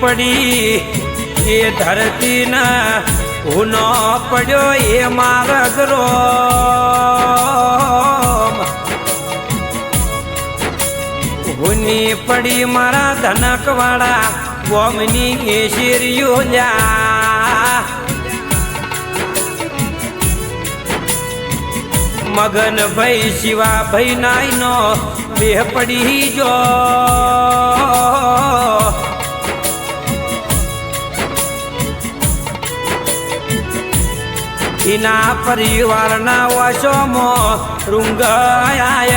પડી એ ધરતી ના હુનો પડ્યો એ મારગરો હુની પડી મારા ધનકવાળા ગોમની એ શેરીઓ લ્યા મગન ભાઈ શિવા ભાઈ નાઈનો બે પડી જો એના પરિવારના વાસોમાં રૂંગાયા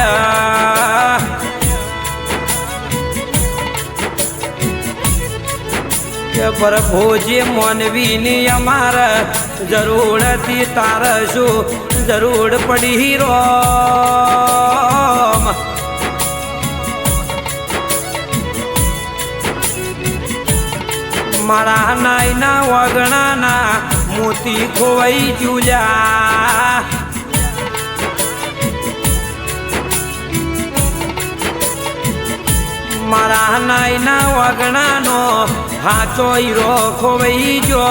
પ્રભુજી મોનવીની અમારે જરૂર હતી તારે શું જરૂર પડી રોમ મારા નાઈના વગણાના મોતી ખોવાઈ જુલ્યા મારા નાઈના વગણાનો હાચો હીરો ખોવાઈ જો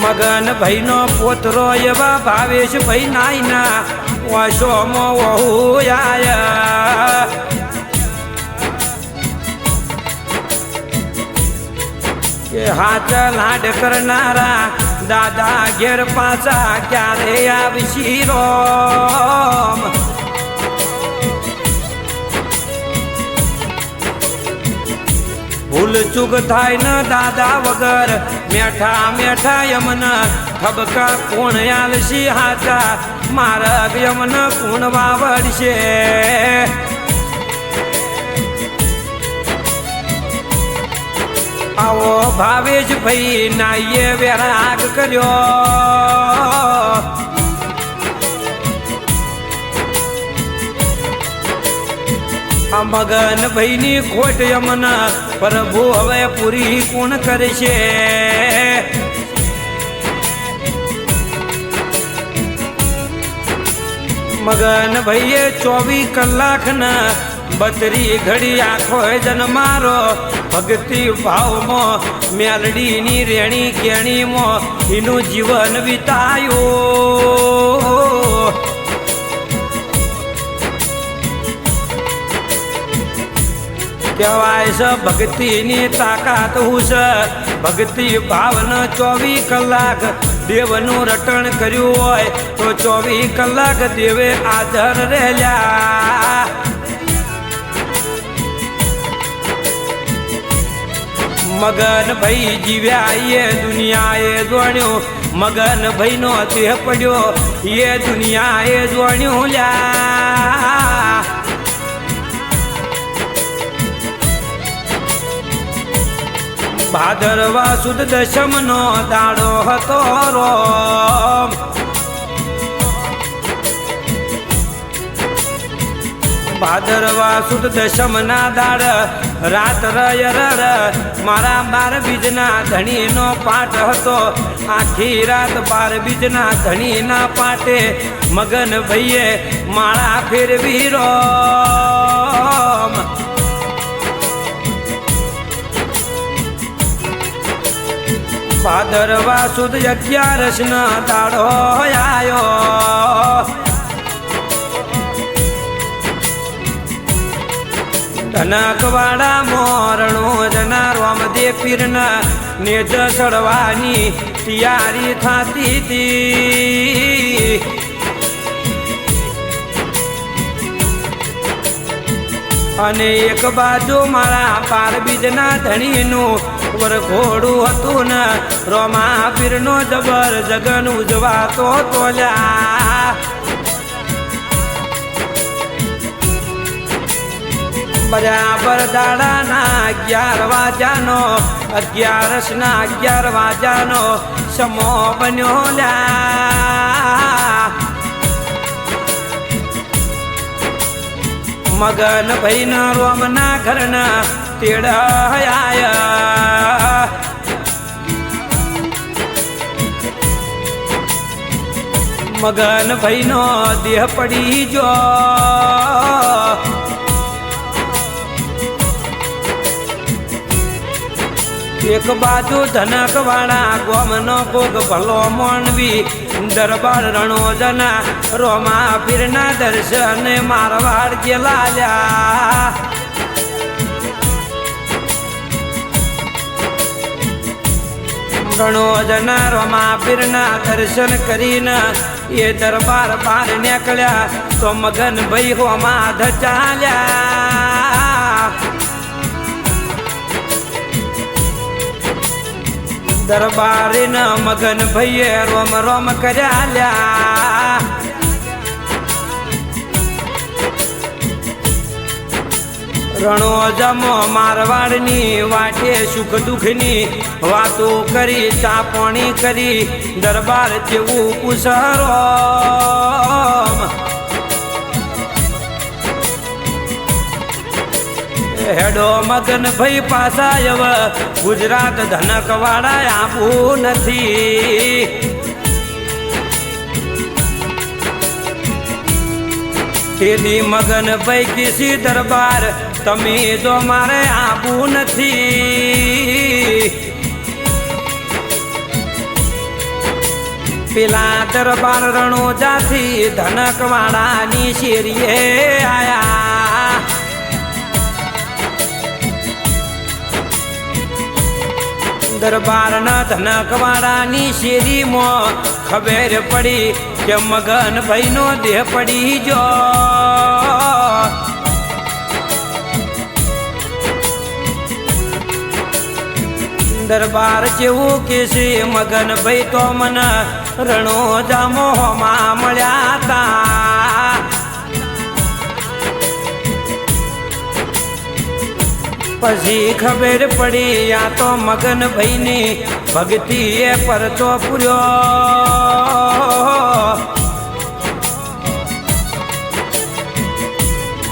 મગન ભાઈનો પોતરો એવા ભાવેશ ભાઈ નાઈના વાસોમાં વહુ આયા કે હાથ લાડ કરનારા દાદા ઘેર પાછા ક્યારે આવશી રોમ ભૂલ ચૂક થાય ન દાદા વગર મેઠા મેઠા યમન ખબકા કોણ આલશી હાચા મારગ યમન કોણ વાવડશે આવો ભાવેશ ભાઈ નાઈએ વેરાગ કર્યો આ મગન ભાઈની ખોટ યમના પ્રભુ હવે પૂરી કોણ કરશે મગન ભાઈએ 24 કલાકના 32 ઘડી આખો જન મારો ભક્તિ ભાવમાં મેલડીની રેણી કેણીમાં એનું જીવન વિતાયું કહેવાય છે ભક્તિની તાકાત હું છે ભક્તિ ભાવના 24 કલાક દેવનું રટણ કર્યું હોય તો 24 કલાક દેવે આદર રહેલા મગન ભાઈ જીવ્યા એ દુનિયાએ જોણ્યું મગન ભાઈનો દેહ પડ્યો એ દુનિયાએ જોણ્યું લ્યા ભાદરવા સુદ દશમનો દાડો હતો રોમ ભાદરવા સુદ દશમના દાડ રાત રયર મારા 12 બીજના ધણીનો પાઠ હતો આખી રાત 12 બીજના ધણીના પાટે મગન ભાઈએ માળા ફેરવી રોમ ભાદરવા સુદ 11 ના દાડો આયો ધનકવાડા મોરણો જના રોમદે પીરના નેજ ચડવાની તૈયારી થતી હતી અને એક બાજુ મારા 12 બીજના ધણીનું વરઘોડું હતું ને રોમા પીરનો જબર જગન ઉજવાતો તોલ્યા બરાબર દાડાના 11 વાગ્યાનો 11 વાગ્યાનો સમો બન્યો લ્યા મગન ભાઈના રોમના ઘરના તેડાયા મગન ભાઈનો દેહ પડી જો એક બાજુ ધનકવાળા ગોમનો ભોગ ભલો મોણવી દરબાર રણોજના રોમા પીરના દર્શન મારવાડ ગેલાલ્યા રણોજના રોમા પીરના દર્શન કરીને એ દરબાર બહાર નીકળ્યા તો મગન ભાઈ હોમાં ધચાલ્યા દરબારી ન મગન ભાઈએ રોમ રોમ કર્યા લ્યા રણોજમો મારવાડની વાટે સુખ દુઃખની વાતો કરી ચા પાણી કરી દરબાર જેવું પૂછરો હેડો મગન ભાઈ પાસા એવ ગુજરાત ધનકવાળા આવું નથી તેની મગન ભાઈ કિસી દરબાર તમે જો મારે આવું નથી પેલા દરબાર રણોજાથી ધનકવાળાની શેરીએ આયા દરબારના ધનકવાળાની શેરીમાં ખબર પડી કે મગન ભાઈનો દેહ પડી જો દરબાર જેવું કે છે મગન ભાઈ તો મને રણોજા મોહમાં મળ્યા તા પછી ખબર પડી આ તો મગન ભાઈની ભક્તિ એ પરચો પૂર્યો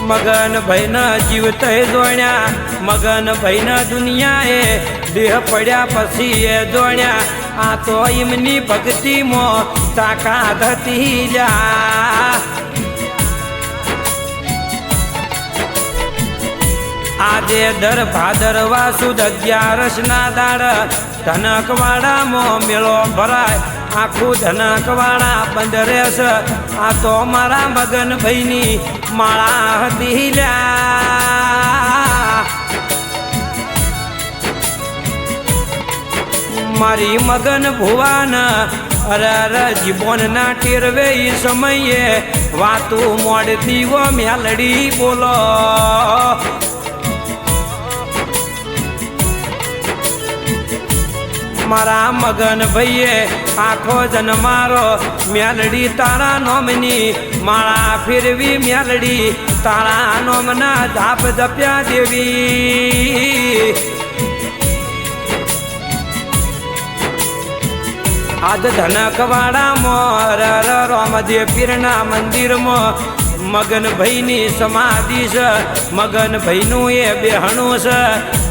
મગન ભાઈના જીવતે જોણ્યા મગન ભાઈના દુનિયાએ દેહ પડ્યા પછી એ જોણ્યા આ તો એમની ભક્તિમાં તાકાત હતી લ્યા આજે દર ભાદરવા સુદ 11 ના દાડ ધનકવાડામાં મેળો ભરાય આખું ધનકવાડા બંધ રહેશે આ તો મારા મગન ભાઈની માળા હતી લ્યા મારી મગન ભુવાન અરે જીવન ના ટેરવે સમયે વાતું મોડતી વો મેલડી બોલો મારા મગન ભાઈએ આખો જન્મારો મેલડી તારા નોમની માળા ફેરવી મેલડી તારા નોમના જાપ જપ્યા દેવી આજ ધનકવાડામાં રોમદેવ પીરના મંદિરમાં મગન ભાઈની સમાધિ છે મગન ભાઈનું એ બેહણું છે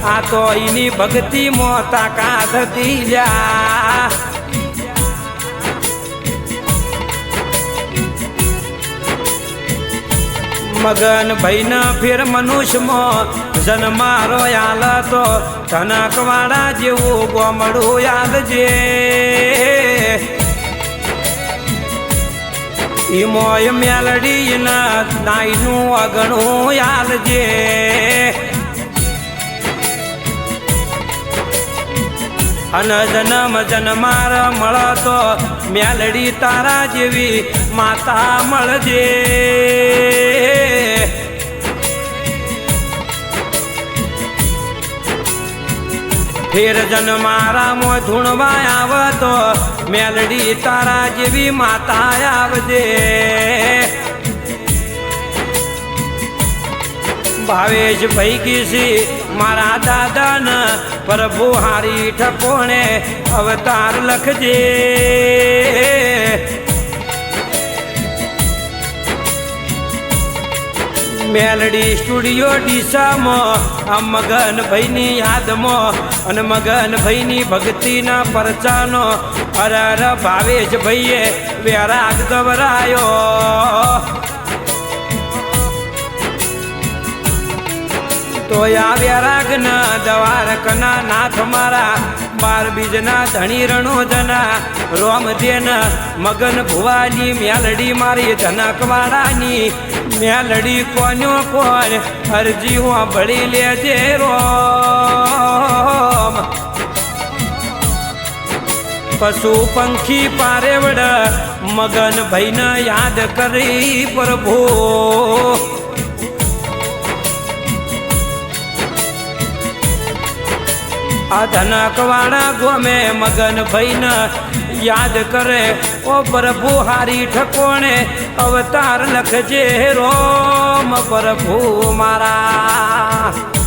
આ તો એની ભક્તિમાં તાકાત હતી લ્યા મગન ભાઈના ફેર મનુષ્યમાં જન્મારો યાલ તો ધનકવાડા જેવું ગોમડું યાદ છે ઈમોય મેલડી ના નાઈનું અગણું યાદ છે અન જન્મ જન્માર મળતો મેલડી તારા જેવી માતા મળજે ફેર જન્મારામાં ધૂણવા આવતો મેલડી તારા જેવી માતા આવજે ભાવેશ ભાઈ કીસી મારા દાદાના પ્રભુ હારી ઠપોણે અવતાર લખજે મેલડી સ્ટુડિયો ડીસામાં આ મગન ભાઈની યાદમાં અને મગન ભાઈની ભક્તિના પરચાનો અરર ભાવેશ ભાઈએ વેરાગ ગભરાયો તો આ વેરાગના દ્વારકના નાથ મારા 12 બીજના ધણી રણોજના રોમદેન મગન ભુવાની મેલડી મારી જનકવાડાની મેલડી કોન્યો કોણ અરજી હું ભળી લેજે રોમ પશુ પંખી પારેવડ મગન ભાઈને યાદ કરી પ્રભુ આ ધનકવાડા ગોમે મગન ભાઈને યાદ કરે ઓ પ્રભુ હારી ઠકોણે અવતાર લખજે રોમ પ્રભુ મારા